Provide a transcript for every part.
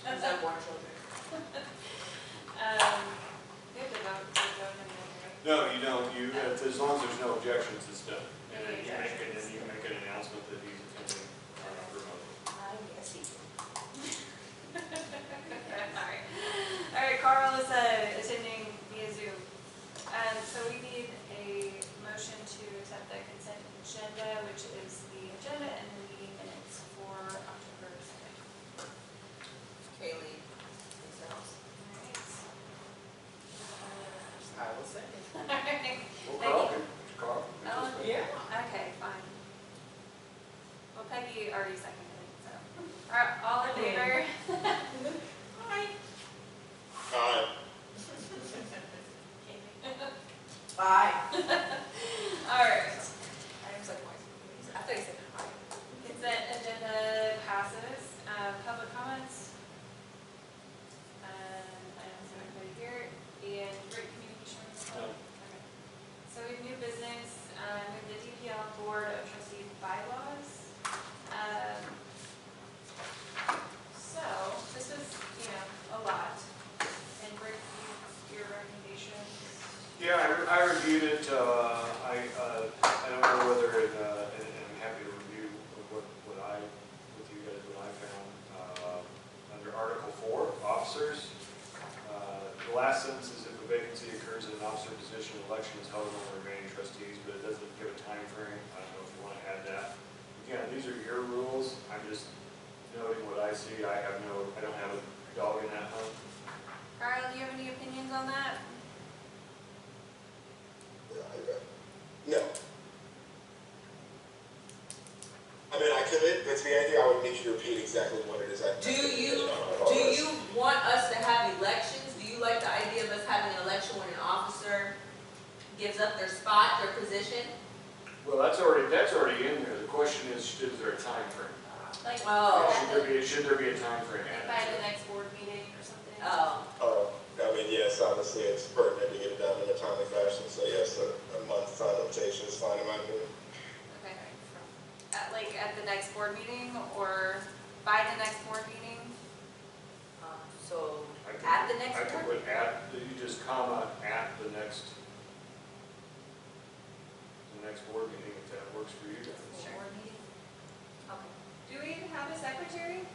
Because I'm more children. We have to vote in a minute, right? No, you don't. As long as there's no objections, it's done. And then Any you objections? make an announcement that he's attending remotely. I guess he did. Alright. Alright, Carl is attending via Zoom. So we need a motion to accept the consent agenda, which is the agenda and the meeting minutes for October 2nd. Kaylee, yourselves. I will say. Alright. Well, Carl. Oh, Yeah. Okay, fine. Well, Peggy already seconded it, so. Alright, all in favor? Hi. Aye. Bye. Alright. I was like, I thought you said hi. Consent agenda passes. Public comments? I don't see anybody here. And great communications? No. Okay. So we have new business, we have the DPL Board of Trustees bylaws. So this was, a lot. And Rick, your recommendations? Yeah, I reviewed it. I don't know whether and I'm happy to review with you guys what I found. Under Article 4, officers. The last sentence is if a vacancy occurs in an officer position, election is held among the remaining trustees, but it doesn't give a time frame. I don't know if you want to add that. Again, these are your rules. I'm just noting what I see. I don't have a dog in that hunt. Carl, do you have any opinions on that? No. I mean, I could, but to be anything, I would need you to repeat exactly what it is. Do you want us to have elections? Do you like the idea of us having an election when an officer gives up their spot, their position? Well, that's already in there. The question is there a time frame? Like, Oh. Should there be a time frame? like by the next board meeting or something? Oh. I mean, yes, honestly, it's pertinent to get it done in a timely fashion, so yes, a month's time limitation is fine in my opinion. Okay. At the next board meeting or by the next board meeting? So I could- at the next I could board? put you just comma at the next board meeting if that works for you guys. Sure. Board meeting? Okay. Do we even have a secretary?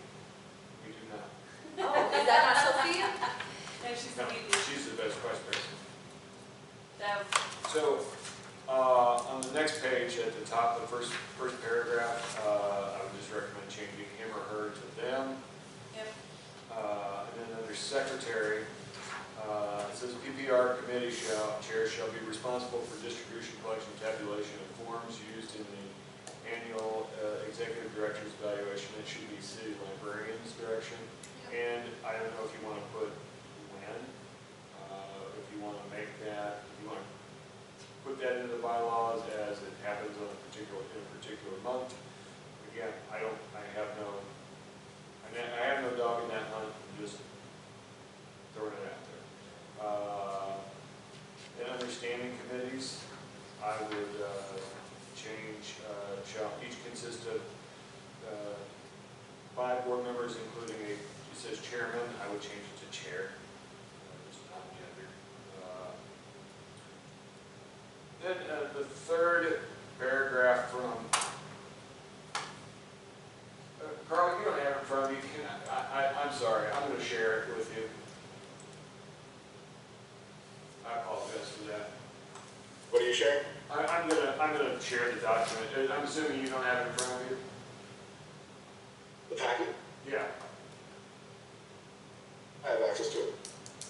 We do not. Oh, is that not Sophia? No, she's No, the VP. she's the best vice president. So, So, on the next page at the top, the first paragraph, I would just recommend changing him or her to them. yep. And then under secretary, it says PPR committee chair shall be responsible for distribution, collection, tabulation of forms used in the annual executive director's evaluation. It should be city librarian's direction. And I don't know if you want to put when, if you want to make that, if you want to put that into the bylaws as it happens in a particular month. Again, I have no dog in that hunt. I'm just throwing it out there. And understanding committees, I would change shall each consist of 5 board members, including it says chairman. I would change it to chair. Just non-gender. Then the third paragraph from Carl, you don't have it in front of you. I'm sorry. I'm going to share it with you. I apologize for that. What are you sharing? I'm gonna share the document. I'm assuming you don't have it in front of you. The packet? Yeah. I have access to it.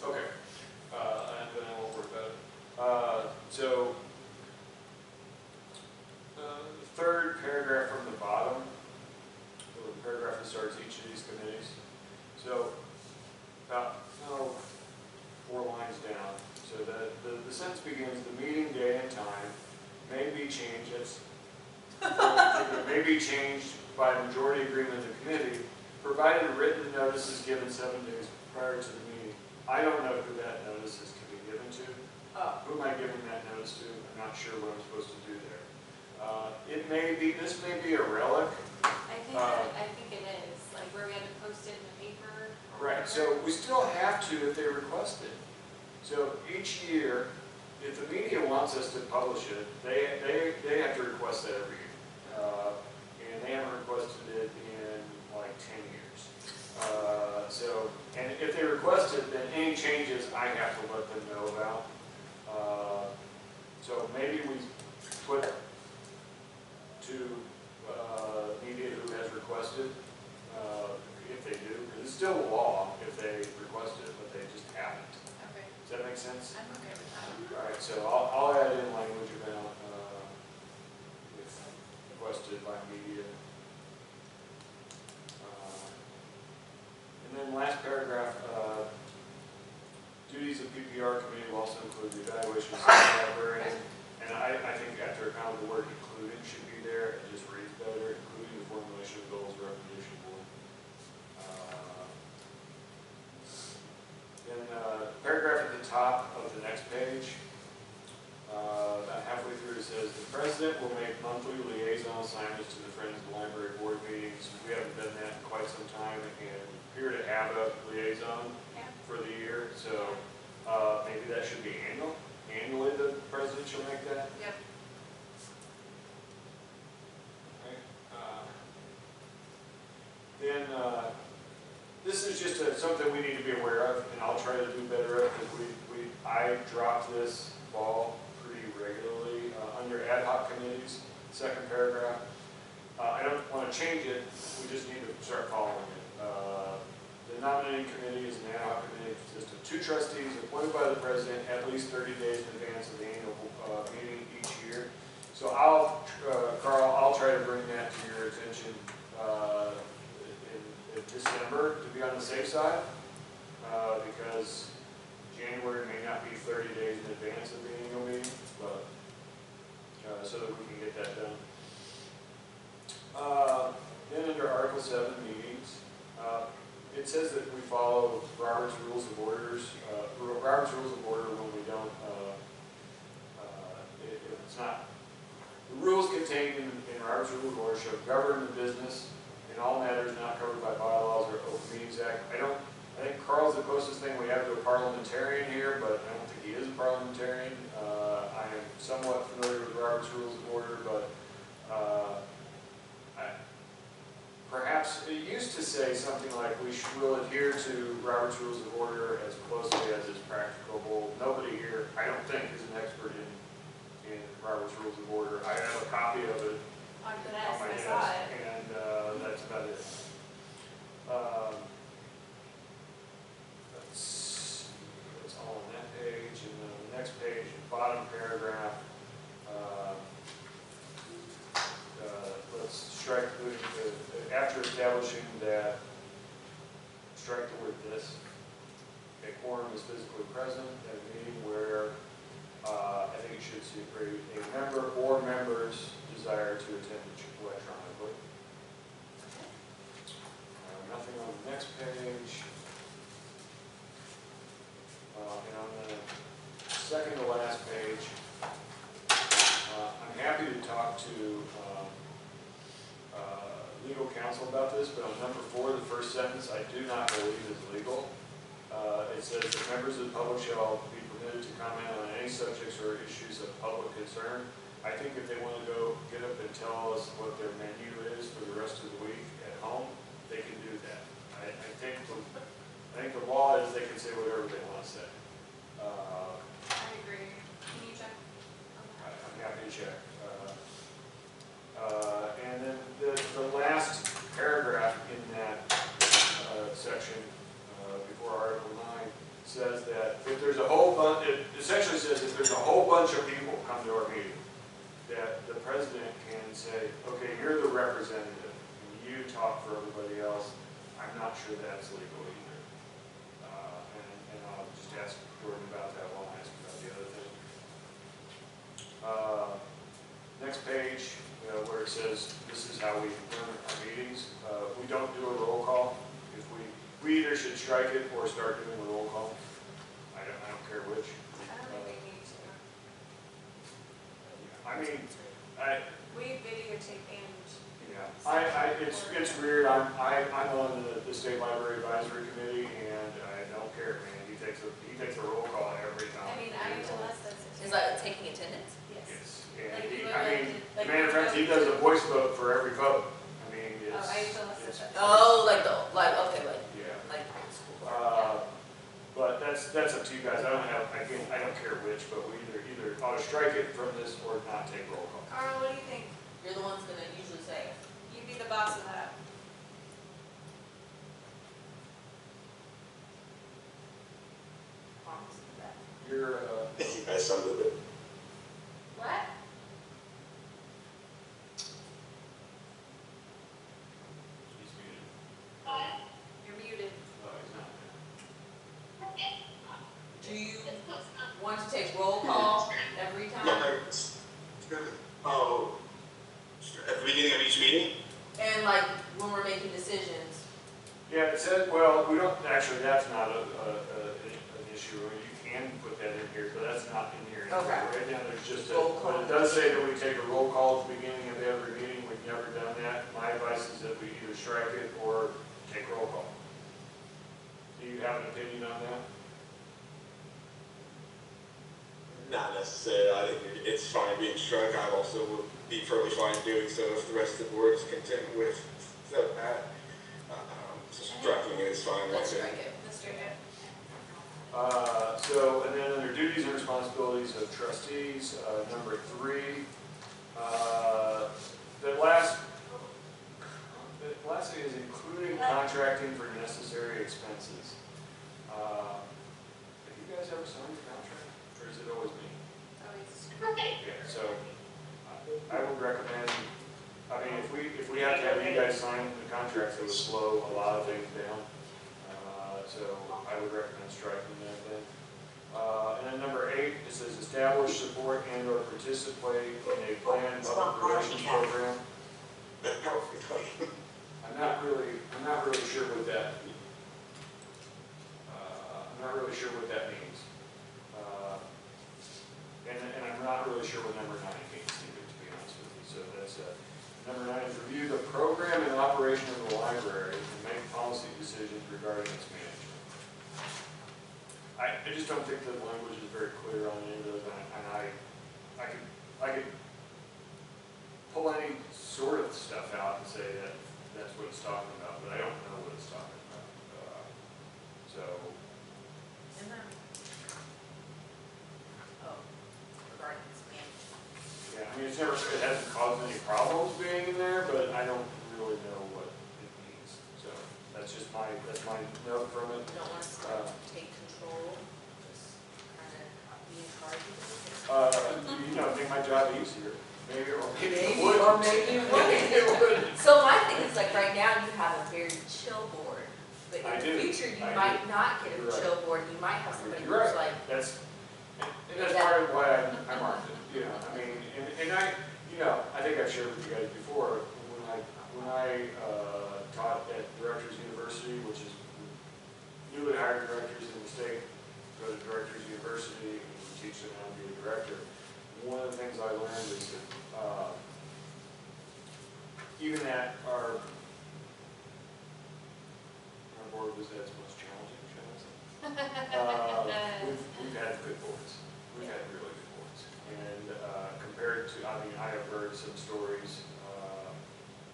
Okay. And then I won't worry about it. So the third paragraph from the bottom, the paragraph that starts each of these committees. So about 4 lines down. So the sentence begins, the meeting day and time may be changed, may be changed by majority agreement of the committee, provided a written notice is given 7 days prior to the meeting. I don't know who that notice is to be given to. Who am I giving that notice to? I'm not sure what I'm supposed to do there. This may be a relic. I think it is, like where we had to post it in the paper. Right. right, so we still have to if they request it. So each year, if the media wants us to publish it, they have to request that every year. And they haven't requested it in like 10 years. So, and if they request it, then any changes I have to let them know about. So maybe we put to media who has requested, if they do, because it's still a law if they request it, but they just haven't. Okay, Does that make sense? I'm okay with that. All right, so I'll add in language about if requested by media. And then last paragraph, duties of PPR committee will also include the evaluation of the librarian. And I think after account the word including should be there, it just reads better, including the formulation of goals for recognition board. Then paragraph at the top of the next page, about halfway through it says, the president will make monthly liaison assignments to the Friends of the Library board meetings. We haven't done that in quite some time, and we appear to have a liaison for the year, so maybe that should be annual. Annually, the president shall make that. Yep. Okay. Then this is just something we need to be aware of, and I'll try to do better at, because I drop this ball pretty regularly under ad hoc committees. Second paragraph. I don't want to change it. We just need to start following it. The nominating committee is an ad hoc committee consisting of 2 trustees appointed by the president at least 30 days in advance of the annual meeting each year. So Carl, I'll try to bring that to your attention in December to be on the safe side, because January may not be 30 days in advance of the annual meeting, but so that we can get that done. Then under Article 7 meetings, it says that we follow Robert's Rules of Order when we don't, it's not, the rules contained in Robert's Rules of Order shall govern the business in all matters not covered by bylaws or Open Meetings Act. I think Carl's the closest thing we have to a parliamentarian here, but I don't think he is a parliamentarian. I am somewhat familiar with Robert's Rules of Order, but perhaps it used to say something like we will adhere to Robert's Rules of Order as closely as is practicable. Nobody here, I don't think, is an expert in Robert's Rules of Order. I have a copy of it On the on my I desk, saw it. and that's about it. That's all on that page, and then the next page, bottom paragraph. Let's strike after establishing that, strike the word this. A quorum is physically present at a meeting where I think it should say a member or members desire to attend electronically. Nothing on the next page. And on the second to last page, I'm happy to talk to legal counsel about this, but on number 4, the first sentence, I do not believe is legal. It says that members of the public shall be permitted to comment on any subjects or issues of public concern. I think if they want to go get up and tell us what their menu is for the rest of the week at home, they can do that. I think the law is they can say whatever they want to say. I agree. Can you check on that? I'm happy to check. And then the last paragraph in that section, before Article 9, says that if there's a whole bunch, it essentially says if there's a whole bunch of people come to our meeting, that the president can say, okay, you're the representative, and you talk for everybody else. I'm not sure that's legal either. And I'll just ask Jordan about that while I ask about the other thing. Next page, where it says this is how we run our meetings. We don't do a roll call. If we either should strike it or start doing a roll call. I don't care which. I don't think we need to. I mean, We videotape and. yeah, it's weird. I'm on the State Library Advisory Committee, and taking attendance? Yes. Yes, and Like he, you I mean, like matter of fact, he does a voice vote for every vote. I mean, Oh, I used to listen it's, to that. Oh, okay, yeah. like school board. But that's up to you guys. I don't have, again, I don't care which, but we either ought to strike it from this or not take roll call. Carl, what do you think? You're the one's gonna usually say. You be the boss of that. Promise me that. You're, You guys sound a little bit. What? he's muted. You're muted. Oh, he's not. Do you want to take roll call every time? Oh, at the beginning of each meeting? And like when we're making decisions? Yeah, it says, well, we don't, actually, that's not an issue. You can put that in here, but that's not in here. Okay. Right now, there's just a, Roll call. but it does say that we take a roll call at the beginning of every meeting. We've never done that. My advice is that we either strike it or take roll call. Do you have an opinion on that? Not necessarily. I think it's fine being struck. I also would be perfectly fine doing so if the rest of the board is content with that. Striking it is fine. Let's strike it. Let's do it. So, and then under duties and responsibilities of trustees, number 3, the last thing is including contracting for necessary expenses. Have you guys ever signed a contract, or is it always me? Yeah, so I would recommend, I mean, if we have to have you guys sign the contracts, it would slow a lot of things down. So I would recommend striking that then. And then number 8, it says establish, support, and or participate in a planned public relations program. I'm not really sure what that means. And I'm not really sure what number 9 means either, to be honest with you. So that's number 9 is review the program and operation of the library and make policy decisions regarding its management. I just don't think the language is very clear on any of those, and I could pull any sort of stuff out and say that that's what it's talking about, but I don't know what it's talking about. Oh, regarding this management. Yeah, I mean, it hasn't caused any problems being in there, but I don't really know what it means. So that's my note from it. You don't want us to take control, just kind of be in charge of it? Make my job easier. Maybe it Maybe, would. or maybe it wouldn't. It would. So my thing is like right now you have a very chill board, but I in do. the future you I might not get a You're right. chill board. You might have somebody You're right. who's like, And that's part of why I marked it, I mean, and I think I've shared with you guys before, when I taught at Directors University, which is newly hired directors in the state, go to Directors University and teach them how to be a director. One of the things I learned is that even at our board was at its most challenging, shall I say. We've had good boards. We've had really good boards. And compared to, I mean, I have heard some stories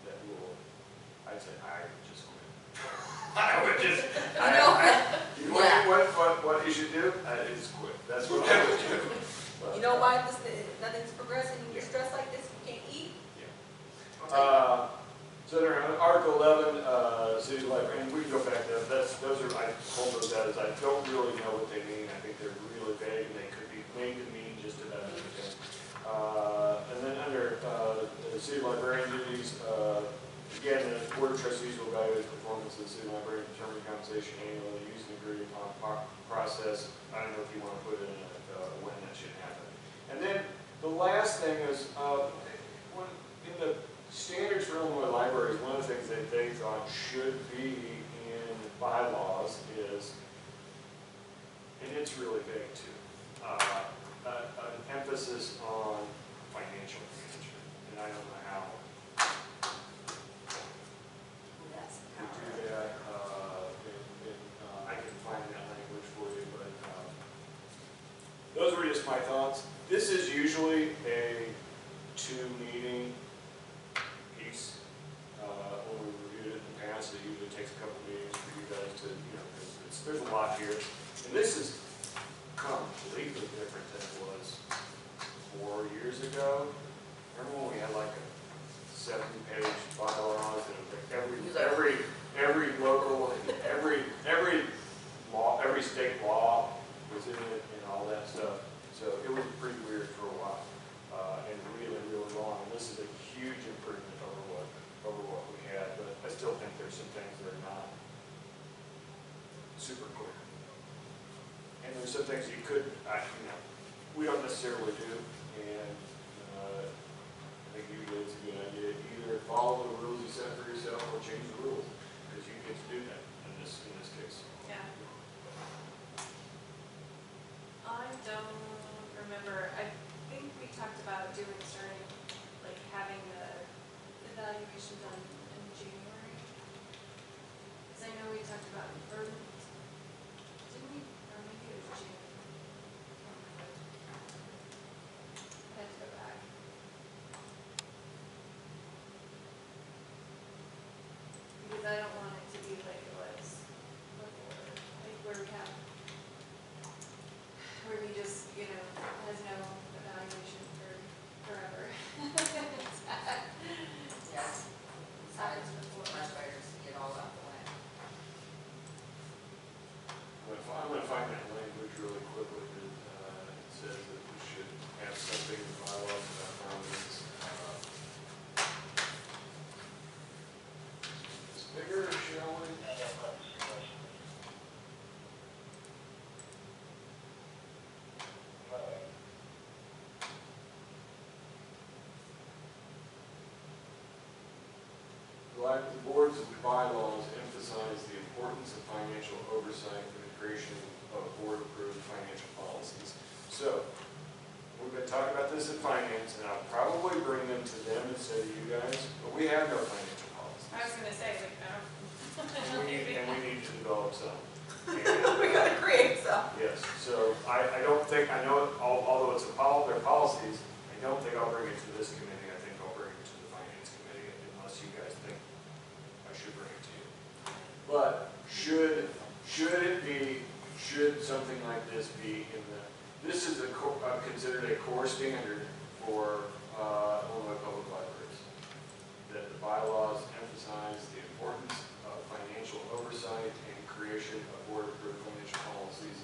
that I'd say, I would just quit. I would just, you know what you should do? Is quit. That's what I would do. But, you know why nothing's progressing? You're stressed like this, you can't eat. So there, Article 11, City Library, and we can go back to that. I pulled those out as I don't really know what they mean. I think they're really vague and they could be made to mean just about anything. And then under the City Librarian duties, again, the Board of Trustees will evaluate the performance of the City Librarian, determine compensation annually, use an agreed upon process. I don't know if you want to put in when that should happen. And then the last thing is, in the standards for Illinois libraries, one of the things that they thought should be in bylaws is, and it's really vague too, an emphasis on financial management. And I don't know how That's we do that. I can find that language for you, but those were just my thoughts. This is usually a 2-meeting piece. When we reviewed it in the past, it usually takes a couple meetings for you guys to, because there's a lot here. And this is completely different than it was 4 years ago. Remember when we had like a 70-page bylaws and every local, every law, every state law was in it and all that stuff. So it was pretty weird for a while, and really, really long. And this is a huge improvement over what we had, but I still think there's some things that are not super clear. And there's some things you could, we don't necessarily do, and I think usually it's a good idea to either follow the rules you set for yourself or change the rules, because you get to do that in this case. Yeah. I don't remember, I think we talked about starting, like having the evaluation done in January. Because I know we talked about, or didn't we, or maybe it was June. I had to go back. Because I don't want it to be like it was before, like where we just, has no evaluation for forever. Yes. Happens before. Much better to get all out the way. I'm going to find that language really quickly that it says that we should have something in the bylaws about boundaries. It's bigger, shall we? The boards of bylaws emphasize the importance of financial oversight for the creation of board-approved financial policies. So, we've been talking about this in finance, and I'll probably bring them to them instead of you guys, but we have no financial policies. I was gonna say, like, I don't. And we need to develop some. We gotta create some. Yes, so I don't think, I know, although it's their policies, I don't think I'll bring it to this committee. I think I'll bring it to the finance committee, unless you guys think I should bring it to you. But should something like this be in this is considered a core standard for Illinois Public Libraries, that the bylaws emphasize the importance of financial oversight and creation of board-approved financial policies.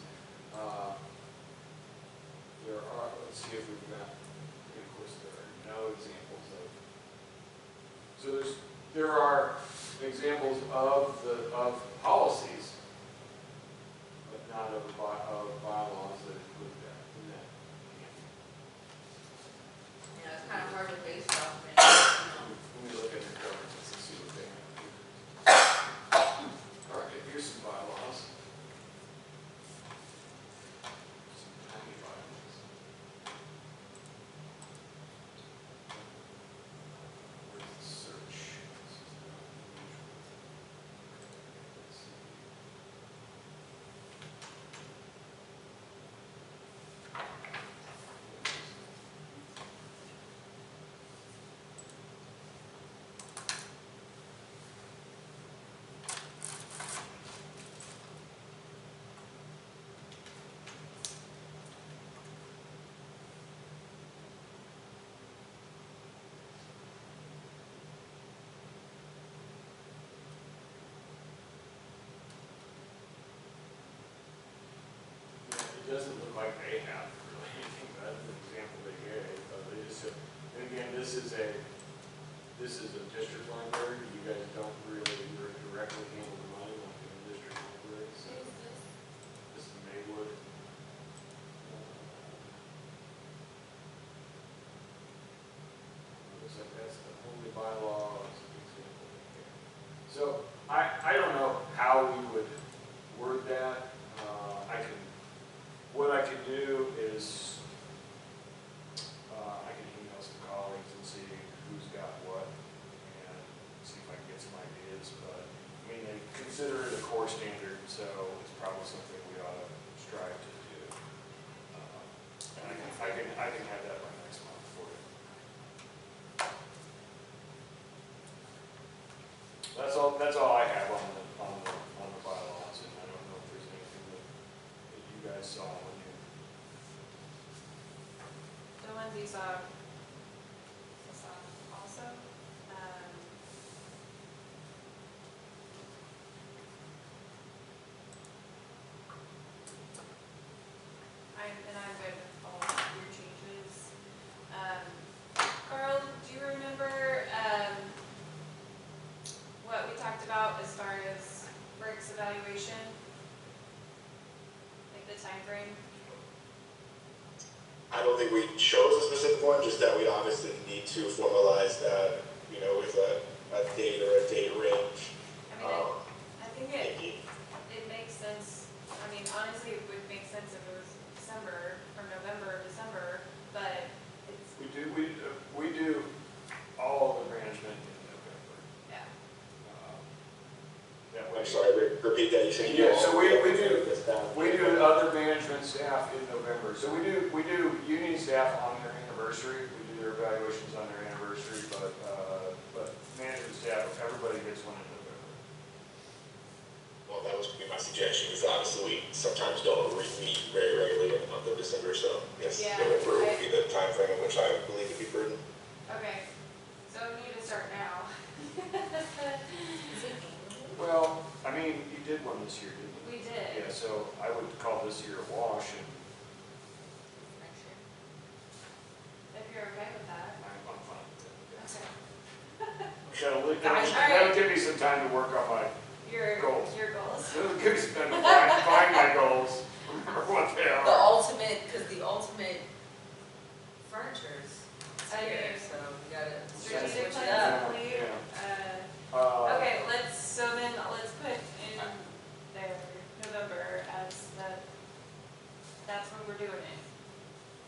There are, let's see if we've got, and of course there are no examples of, so there are examples of policies, but not of bylaws that include that in that camp. It's kind of hard to base it off. Let me look at the governance and see what they have. All right, here's some bylaws. Some tiny bylaws. Where's the search? This is not unusual. Let's see. It doesn't look like they have really anything better than the example they gave. They just said, and again, this is a district library. You guys don't really directly handle the money like in a district library. So this is Maywood. Looks like that's the only bylaw as an example they gave. So I don't know how we would word that. What I can do is I can email some colleagues and see who's got what and see if I can get some ideas. But I mean, they consider it a core standard, so it's probably something we ought to strive to do. I can have that by next month for you. That's all I have on the bylaws, and I don't know if there's anything that you guys saw when you. The ones you saw also. I'm good with all of your changes. Carl, do you remember, what we talked about as far as Rick's evaluation? Like the time frame? I don't think we chose a specific one, just that we obviously need to formalize that, you know, with a date or a date range. I mean, I think it makes sense. I mean, honestly, it would make sense if it was December, or November, December, but it's, We do all the management in November. yeah. That way. I'm sorry, repeat that, you said you Yeah, all- so we do other management staff in November. So we do union staff on their anniversary. We do their evaluations on their anniversary, but management staff, everybody gets one in November. Well, that was going to be my suggestion, because obviously we sometimes don't meet very regularly in the month of December, so yes, Yeah, November would be the time frame in which I believe would be prudent. Okay, so we need to start now. Well, I mean, you did one this year, didn't you? We did. Yeah, so I would call this year a wash, and Next year. If you're okay with that. I'm fine with Okay. that. That'll give me some time to work on my, Your Goals. Your goals. it'll give me some time to find my goals, remember what they The are. ultimate, because the ultimate furniture's I here, mean, so we gotta strategic switch it plans up. complete. Yeah. Okay, so then let's put in there November as that's when we're doing it.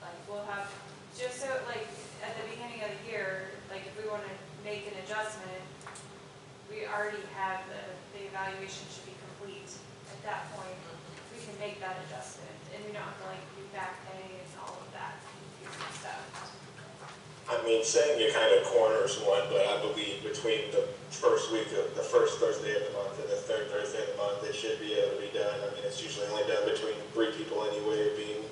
Like, we'll have, just so, like, at the beginning of the year, like, if we want to make an adjustment, we already have the evaluation should be complete. At that point, we can make that adjustment, and we don't have to, like, do back pay and all of that confusing stuff. I mean, saying it kind of corners one, but I believe between the first week of the first Thursday of the month and the third Thursday of the month, it should be able to be done. I mean, it's usually only done between 3 people anyway, being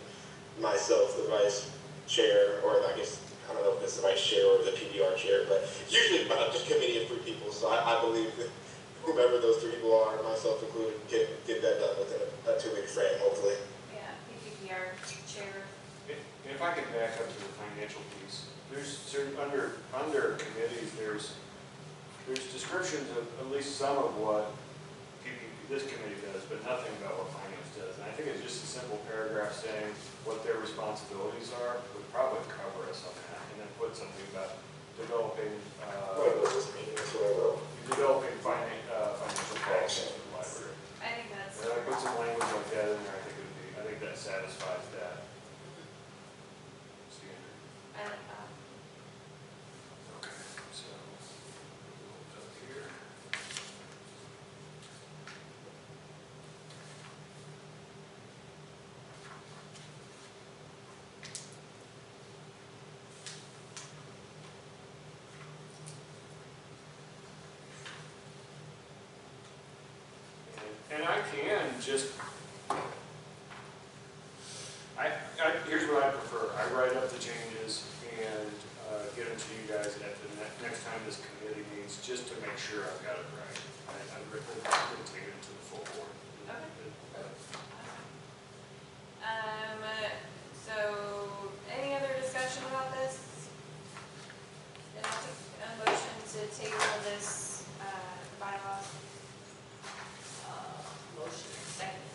myself, the vice chair, or I guess, I don't know if it's the vice chair or the PBR chair, but it's usually about just a committee of 3 people. So I believe that whomever those 3 people are, myself included, get that done within a 2-week frame, hopefully. Yeah, PPPR chair. If I can back up to the financial piece, there's certain, under committees, there's descriptions of at least some of what this committee does, but nothing about what finance does. And I think it's just a simple paragraph saying what their responsibilities are would probably cover us on that. And then put something about developing, developing financial policies for the library. I think that's. And I put some language like that in there, I think that satisfies that standard. I like that. Okay, so, up here. And I can just, here's what I prefer. I write up the changes and get them to you guys at the next time this committee meets, just to make sure I've got it right. I'm going to take it to the full board. Okay. So, any other discussion about this? Then I'll take a motion to table this, bylaws. Motion, second.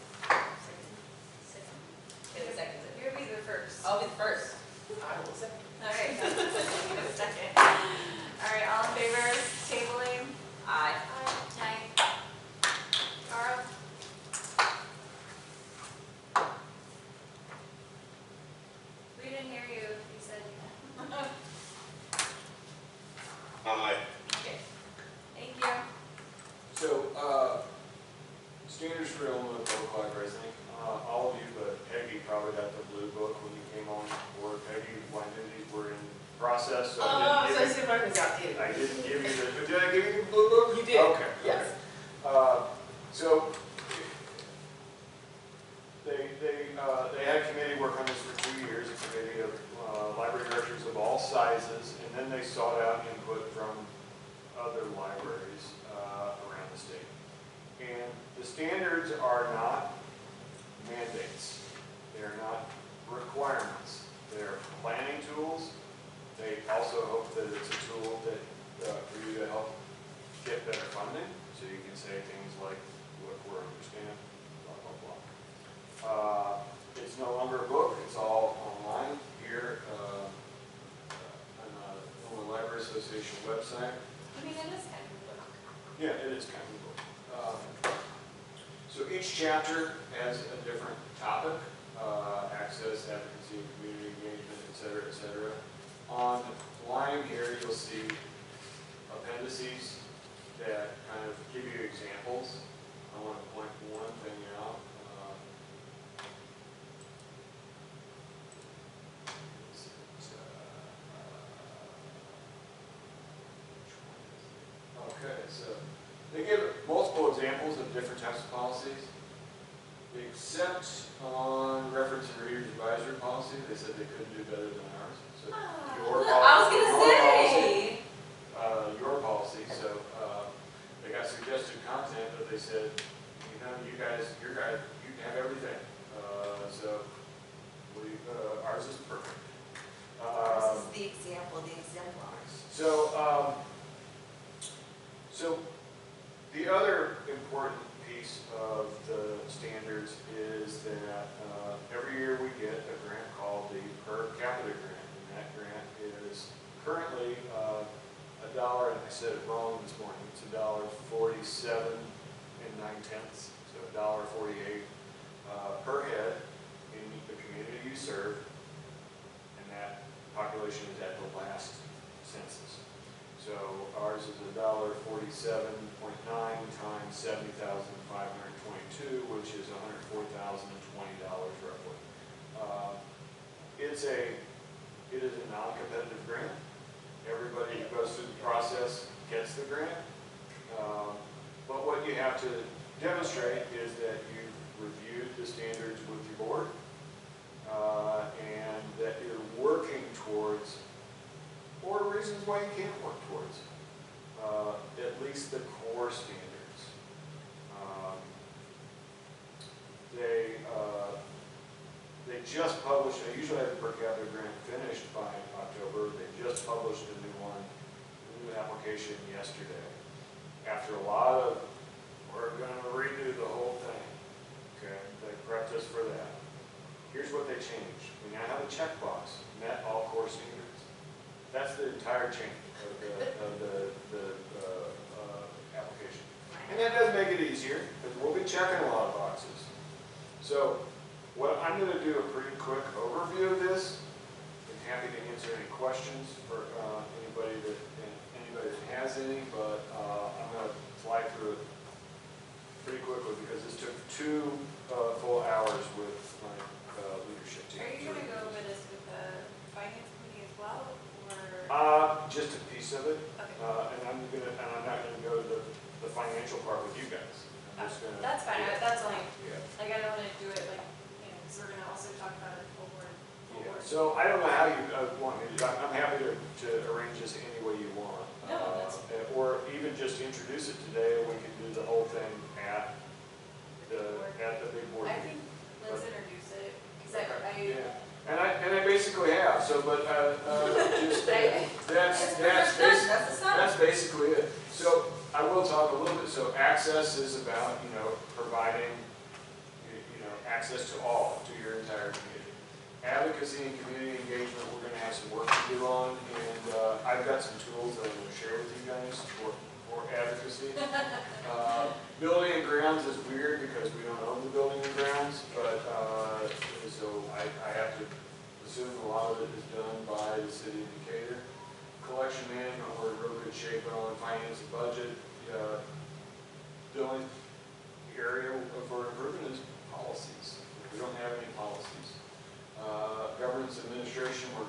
Second. You'll be the first. I'll be the first. I will say. All right, you need a second. All right, all in favor, tabling? Aye. Aye. Carl? standards for Illinois Public Libraries. I think all of you, but Peggy probably got the blue book when you came on board. Peggy, I knew these were in process, so Oh, I so didn't give Super was out you, there. I didn't give you the, did I give you the blue book? You did. Okay. Yes. Okay. So they had a committee work on this for 2 years, a committee of library directors of all sizes, and then they sought out input from other libraries around the state. And the standards are not mandates. They are not requirements. They're planning tools. They also hope that it's a tool that for you to help get better funding, so you can say things like, look, we're understand, blah, blah, blah. It's no longer a book. It's all online here on the Illinois Library Association website. I mean, it is kind of a book. Yeah, it is kind of a book. So each chapter has a different topic, access, advocacy, community engagement, et cetera, et cetera. Online here, you'll see appendices that kind of give you examples. I want to point one thing out. Okay, so they give multiple examples of different types of policies. Except on reference and readers advisory policy, they said they couldn't do better than ours. So I was gonna say. your policy. So they got suggested content, but they said, you know, your guys, you can have everything. So ours is perfect. This is the example, the exemplar. So the other important piece of the standards is that every year we get a grant called the per capita grant, and that grant is currently $1, and I said it wrong this morning, it's $1.47 and 9 cents, so $1.48 per head in the community you serve, and that population is at the last census. So ours is $1.47.9 times 70,522, which is $104,020 roughly. It is a non-competitive grant. Everybody who goes through the process gets the grant. But what you have to demonstrate is that you've reviewed the standards with your board and that you're working towards, or reasons why you can't work towards, at least the core standards. They just published, I usually have the per capita grant finished by October. They just published a new application yesterday. After a lot of, we're going to redo the whole thing. Okay, they prepped us for that. Here's what they changed. We now have a checkbox, met all core standards. That's the entire change of the application. And that does make it easier, because we'll be checking a lot of boxes. So what I'm going to do a pretty quick overview of this. I'm happy to answer any questions for anybody that has any, but I'm going to fly through it pretty quickly because this took 2 full hours with my leadership team. Are you going to go over this with the finance committee as well, or? Just a piece of it, Okay. and I'm not going to go to the financial part with you guys. I'm just going to. That's fine. Yeah. That's only, Yeah. like, I don't want to do it like, because we're going to also talk about it full board. Yeah. So I don't know how you want me to do it. I'm happy to arrange this any way you want. No, that's. Or even just introduce it today, and we can do the whole thing at the big board I meeting. think let's introduce it, because Yeah. And I basically have, so, but, just, that's basically it. So, I will talk a little bit, so access is about, providing, access to all, to your entire community. Advocacy and community engagement, we're gonna have some work to do on, and, I've got some tools that I'm gonna share with you guys for advocacy. Building and grounds is weird because we don't own the building and grounds, but, so I have to assume a lot of it is done by the city of Decatur. Collection management, we're in real good shape on finance and budget. Billing area, we're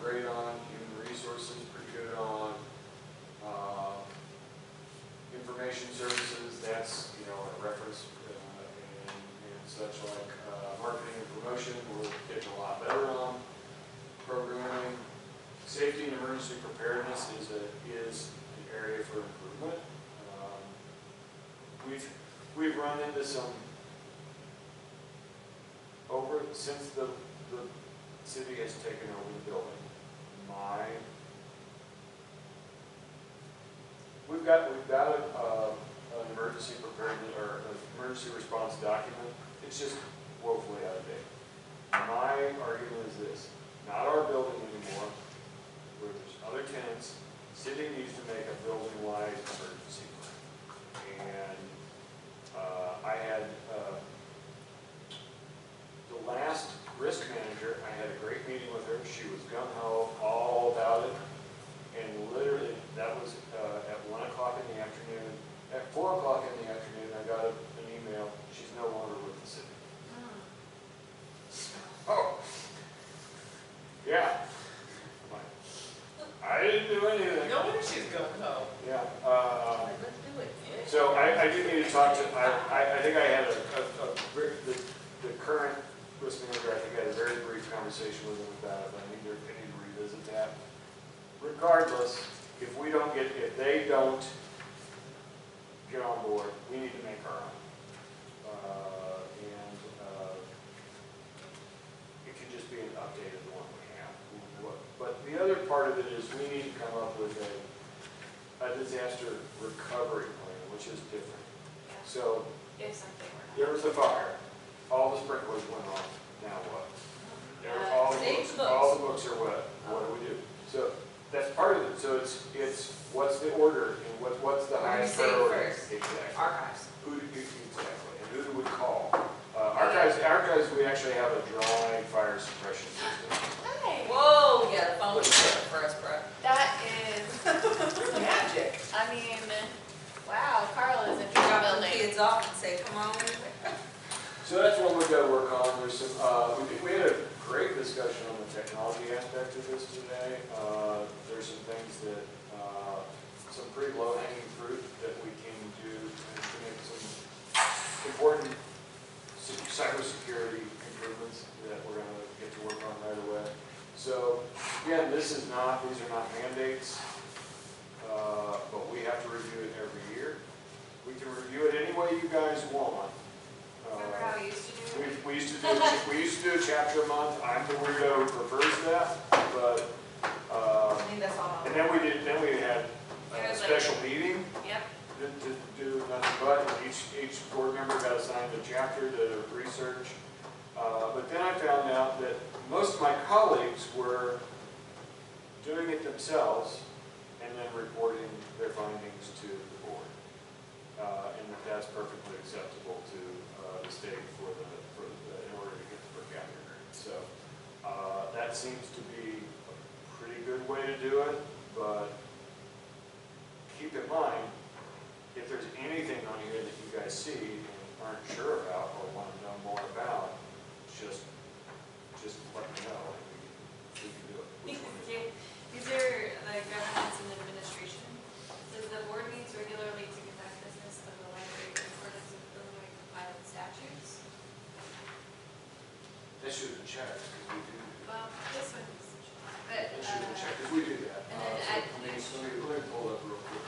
we're great on. Human resources, pretty good on. Information services, that's, you know, a reference and such like. Marketing and promotion, we're getting a lot better on. Programming, safety and emergency preparedness is an area for improvement. We've run into some since the city has taken over the building. We've got an emergency preparedness or an emergency response document. It's just woefully out of date. My argument is this: not our building anymore, where there's other tenants. The city needs to make a building-wide emergency plan. And I had the last risk manager, I had a great meeting with her. She was gung-ho, all about it. And literally, that was at 1 o'clock in the afternoon. At 4 o'clock in the afternoon, I got an email. She's no longer with the city. Oh, yeah. I didn't do anything. No wonder she's going home. Yeah. Let's do it. So I do need to talk to, I think I had the current risk manager, I think I had a very brief conversation with him about it. I need to revisit that. Regardless, if they don't get on board, we need to make our own. It can just be an update of the one we have. But the other part of it is we need to come up with a disaster recovery plan, which is different. Yeah. So If something were to there was a fire, all the sprinklers went off, now what? All the books are wet, what do we do? So that's part of it, so it's what's the order and what's the highest What do you say priority? first? Exactly. Archives. Who do you, exactly, and who do we call? Archives, we actually have a dry fire suppression system. Hey, Whoa, yeah, the phone was different for us, bro. that is, Magic. I mean, wow, Carl is in Drop the building. kids off and say, come on. So that's one we've got to work on. There's some, we had a great discussion on the technology aspect of this today. There's some things that, some pretty low-hanging fruit that we can do to make some important cybersecurity improvements that we're going to get to work on right away. So again, these are not mandates, but we have to review it every year. We can review it any way you guys want. Remember how we used to do it? We used to do a chapter a month. I'm the weirdo who prefers that, but I think that's all. and then we had a special meeting Yep. to do nothing but. Each board member got assigned a chapter to research. But then I found out that most of my colleagues were doing it themselves and then reporting their findings to the board, and that's perfectly acceptable to the state in order to get the per capita grade. So that seems to be a pretty good way to do it, but keep in mind, if there's anything on here that you guys see and aren't sure about or want to know more about, just let me know and we can do it. Which one is it? These are the governance and administration. Says the board meets regularly to conduct business of the library in accordance with Illinois compiled statutes. That should have been checked, because we do. Well, this one's, but, That should have been checked, because we do that. and then So at let me each- let me pull it up real quick.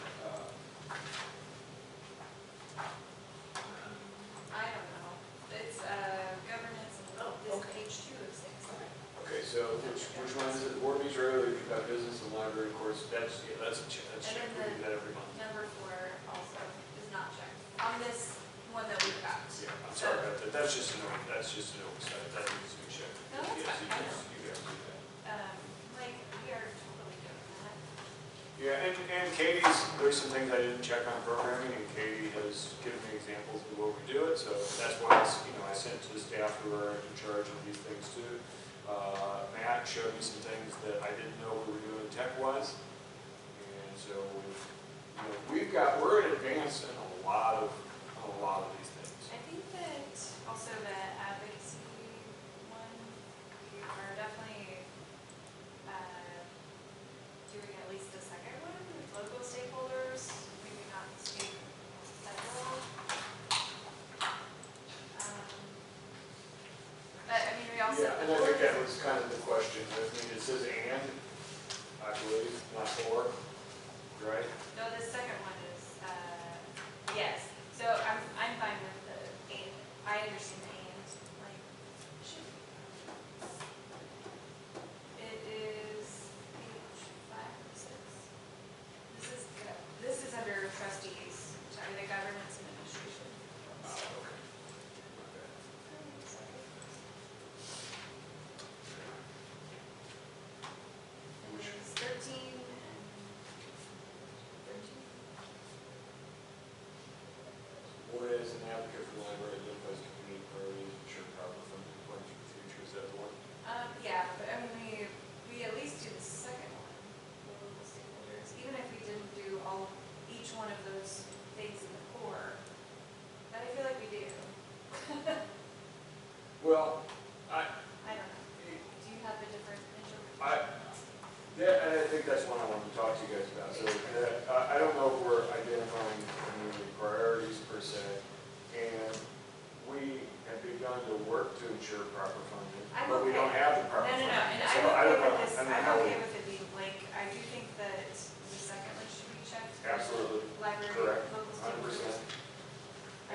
I don't know. It's, governance and, this is page 2 of 6. Okay, so which one is it? Board meets regularly to conduct business in the library, of course, that's a check, And we then do that every month. Number 4 also is not checked on this one that we've got. Yeah, I'm sorry about that, that's just an oversight, that needs to be checked. No, that's Yes, fine. you guys do that. Like, we are totally doing that. Yeah, and Katie's, there's some things I didn't check on programming, and Katie has given me examples of where we do it, so that's why I sent to the staff who are in charge of these things too. Matt showed me some things that I didn't know we were doing tech-wise, and so we're in advance in a lot of these things. I think that also the advocacy one, we are definitely also. Yeah, and I think that was kind of the question. I mean, it says and, I believe, not or, right? No, the second one is, yes, so I'm fine with the and, I understand the and, like, should. It is page 5 or 6. This is under trustees, sorry, the governance and administration. Okay. And there's 13 and 13. Board as an advocate for the library identifies community priorities, ensure proper funding plans for the future. Is that the one? Yeah, but I mean, we at least do the second one, the local stakeholders, even if we didn't do each one of those things in the core, but I feel like we do. Well, I don't know, do you have a different interpretation? yeah, and I think that's one I wanted to talk to you guys about. So I don't know if we're identifying community priorities per se, and we have begun to work to ensure proper funding, I'm but we okay. don't have the proper No, funding. and So I'm I don't okay know. with this, I don't know I'm how okay we- with it being blank, I do think that the second one should be checked. Absolutely. Library, Correct. local 100%. stakeholders.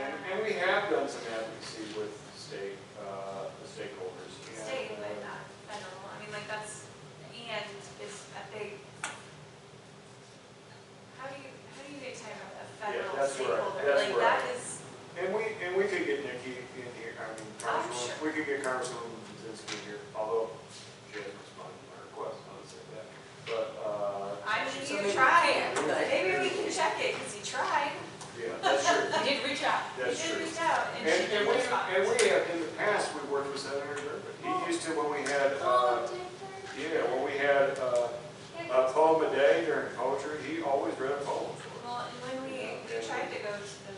And we have done some advocacy with state, the stakeholders. And, State, but not federal, I mean, like, that's, and is a big, how do you get time about a federal that's right, stakeholder? that's Like, right. that is, And we could get Nikki in here, I mean, Congresswoman, sure. we could get Congresswoman Zinsky in here, although she hasn't responded to my request, I'll say that. But, I mean, So you maybe we tried, can't, but- maybe we can check it, because he tried, yeah, that's true. He did reach out. he That's did true. reach out, and she And did we respond. have, in the past, we worked with Senator Durbin. He used to, when we had, when we had, a poem a day during poetry, he always read a poem for us. Well, and when we tried to go to the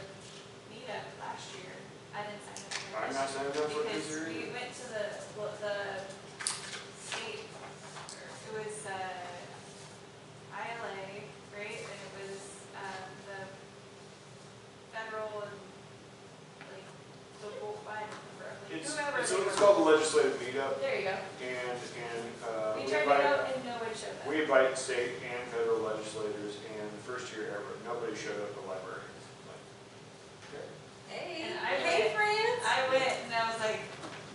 meetup last year, I didn't sign up for it. I'm not signed up for this Because year. we went to the state, it was, ILA, right, and it was, the federal and, like, local, I don't remember, like, whoever. It's they were. called the legislative meetup, There you go. and, We we tried to invite, go and no one showed up. we invite state and federal legislators, and the first year ever, nobody showed up at librarians. Like, okay. Hey, And I hey, went- friends. I went and I was like,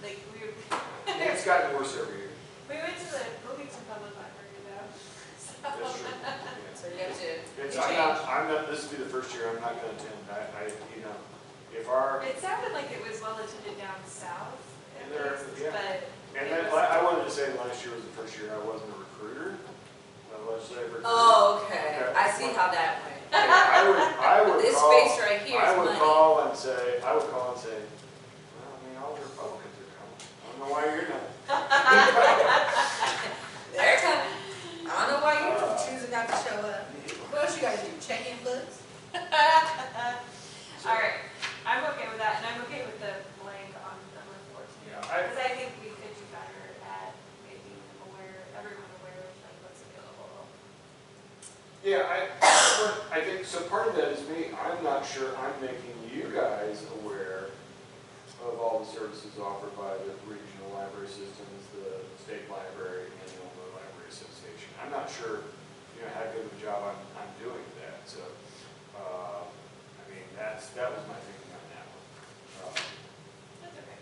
we were. And it's gotten worse every year. We went to the Bloomington Public Library though. That's true. Yeah. So you have to, It's, you I'm not, this will be the first year I'm not gonna attend. If our, It sounded like it was well attended down south, at There- least, yeah. but. and it then, was- I wanted to say last year was the first year I wasn't a recruiter, a legislative recruiter. Oh, okay. I see how that went. I would This call, space right here I is would money. call and say, well, I mean, all the Republicans are coming. I don't know why you're not. They're coming. I don't know why you're choosing not to show up. What else you gotta do? Check in books? All right, I'm okay with that, and I'm okay with the blank on number 14. Yeah, Because I think we could do better at making everyone aware of like what's available. Yeah, I think, so part of that is me, I'm not sure I'm making you guys aware of all the services offered by the regional library systems, the state library, and the Illinois Library Association. I'm not sure, how good of a job I'm doing that, so, I mean, that was my thinking on that one. That's okay.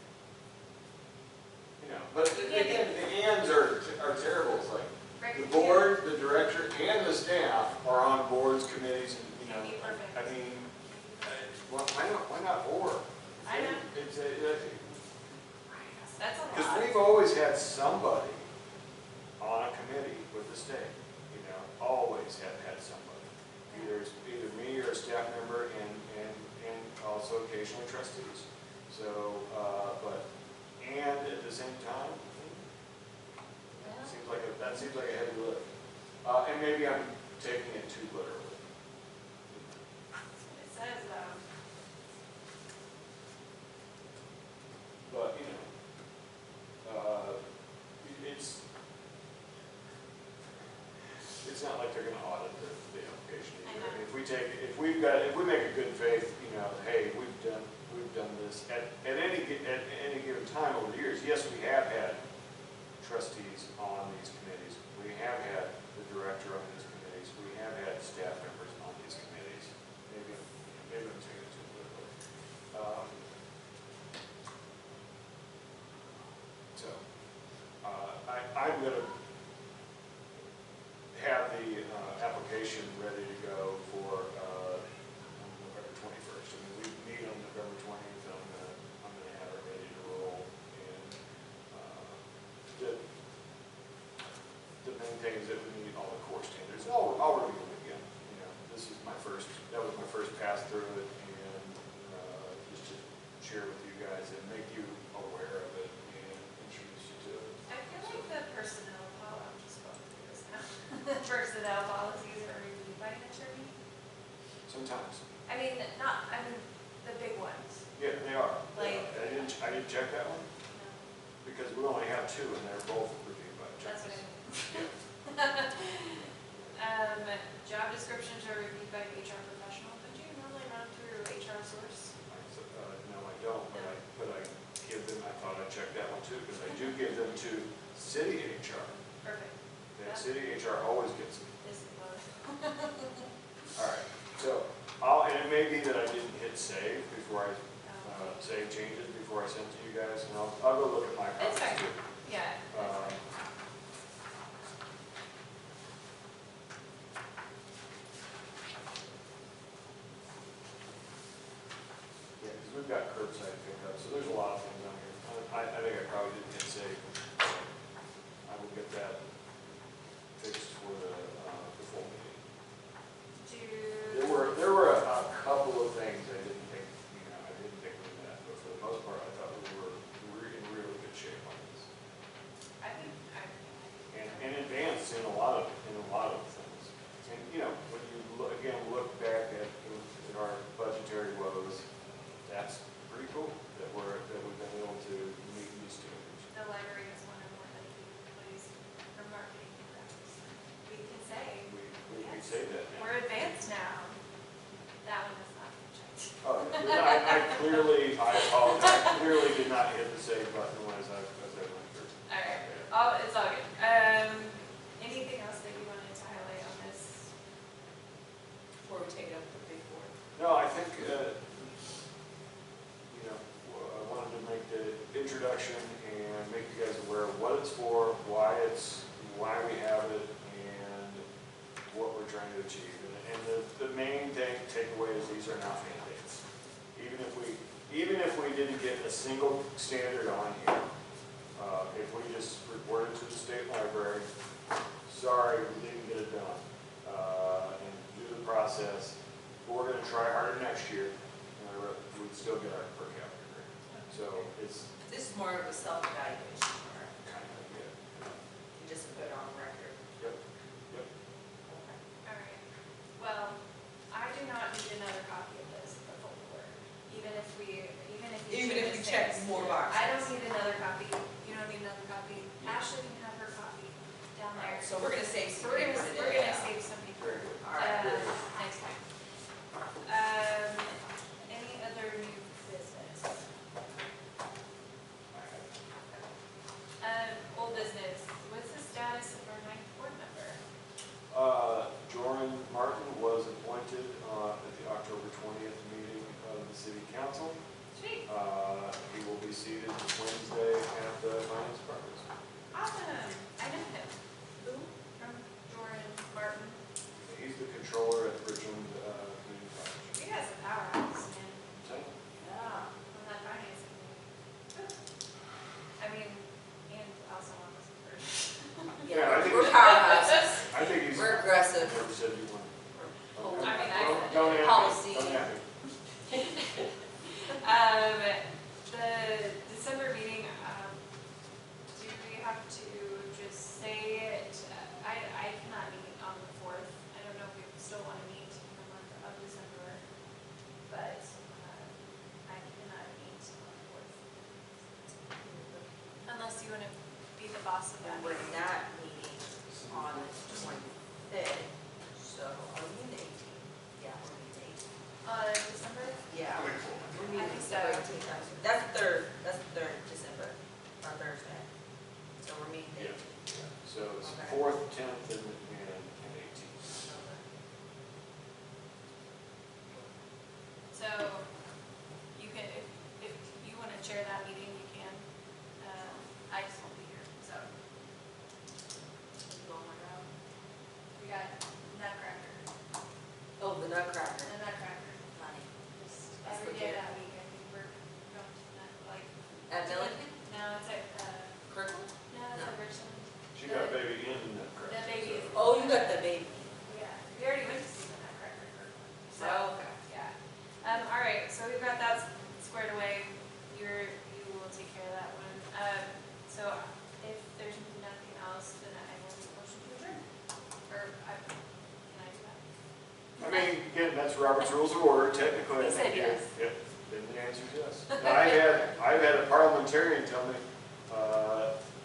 But again, the ands are terrible, it's like, Right, the yeah. board, the director, and the staff are on boards, committees, and, Can be perfect. I mean, why not or? I know. It's That's a because lot. we've always had somebody on a committee with the state, always have had somebody. Either me or a staff member and also occasionally trustees. So, and at the same time, that seems like a heavy lift. And maybe I'm taking it too literally. It says, But, it's not like they're gonna audit the application I either. know. If we make a good faith, hey, we've done this at any given time over the years. Yes, we have had I'm gonna have the application ready to go for November 21st. I mean, we meet on November 20th, and I'm gonna have it ready to roll. And the main thing is that we meet all the core standards. I'll review them again. You know, that was my first pass through it, and just to share with you guys and make you aware of it and introduce you to it. I feel like the personnel I'm just going through this now. The personnel policies are reviewed by an attorney. Sometimes. I mean, the big ones. Yeah, they are. Like- I didn't check that one No, because we only have two and they're both reviewed by that's what I judges. mean. Job descriptions are reviewed by an HR professional, but do you normally run through HR source? No, I don't, but I give them, I thought I'd check that one too, because I do give them to city HR. Perfect. And city HR always gets them. This is both. All right, so and it may be that I didn't hit save before I save changes before I send to you guys, and I'll go look at my It's copies fine. too. Yeah. Yeah, because we've got curbside pickup, so there's a lot of things on here. I think I probably didn't hit save. I will get that fixed for the full meeting. There were a couple of things I didn't think we met, but for the most part, I thought we were in really good shape on this. I think, And advanced in a lot of things. And, you know, when you look back at our budgetary woes, that's pretty cool that we've been able to meet these standards. the library is one of more than employees for marketing and graphics. We can say, We yes, say that now. we're advanced now. That one has not been checked. Oh, I apologize. I clearly did not hit the save button as I went through. All right. It's all good. Anything else that you wanted to highlight on this? Before we take it up to the big board. No, I think, I wanted to make the introduction and make you guys aware of what it's for, why we have it, and what we're trying to achieve. And the main takeaway is these are not mandates. Even if we didn't get a single standard on here, if we just reported to the state library, sorry, we didn't get it done, and do the process, but we're going to try harder next year, we'd still get our per capita grade. So it's This is more of a self-evaluation, or kind of, just put it on record. Yep. All right. Well, I do not need another copy of this, the full board. Even if you change check things. more boxes. I don't need another copy. You don't need another copy. Ashley can have her copy down there. So we're gonna save So some we're paper gonna, today. we're gonna save some paper. Very good. All right. Next time. Any other new business? Old business. What's the status of our ninth board member? Joran Martin was appointed at the October 20th meeting of the city council. Sweet. He will be seated Wednesday at the finance department. Awesome. I know him. Who? From Jordan Martin. He's the controller at Bridgeland Community College. He has a powerhouse, man. So, Yeah. On that financing. I mean, and also on this first. Yeah, I think We're powerhouses. I think he's. We're aggressive. Never said you weren't. I mean, Don't at me. policy. Don't at me. The December meeting, do we have to just say it? I cannot meet on the 4th. I don't know if we still want to meet in the month of December, but I cannot meet on the 4th. Unless you want to be the boss of that And we're meeting. not meeting on the 25th, so are we in the 18th? Yeah, we're in the 18th. December? Yeah. We're I meeting think December so. 18th. That's the 3rd December, on Thursday. So we're meeting the Yeah. 18th. So it's Okay. 4th, 10th, and 18th. So you can, if you want to chair that meeting, you can. I just won't be here, so. against Robert's Rules of Order, technically. I He said think yes. Yep, then the answer is yes. I've had a parliamentarian tell me,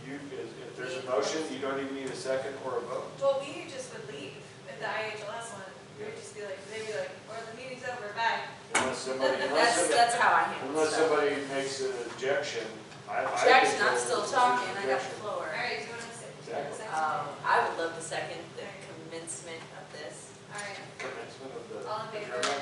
if there's a motion, you don't even need a second or a vote. Well, we just would leave if the IHLS one, we'd just be like, they'd be like, well, the meeting's over, bye. That's how I handle Unless stuff. somebody makes an objection, Jack's not still talking, I got the floor. All right, do you want to say? Exactly. I would love to second the commencement of this. All right, Commencement of the all in favor? adjournment.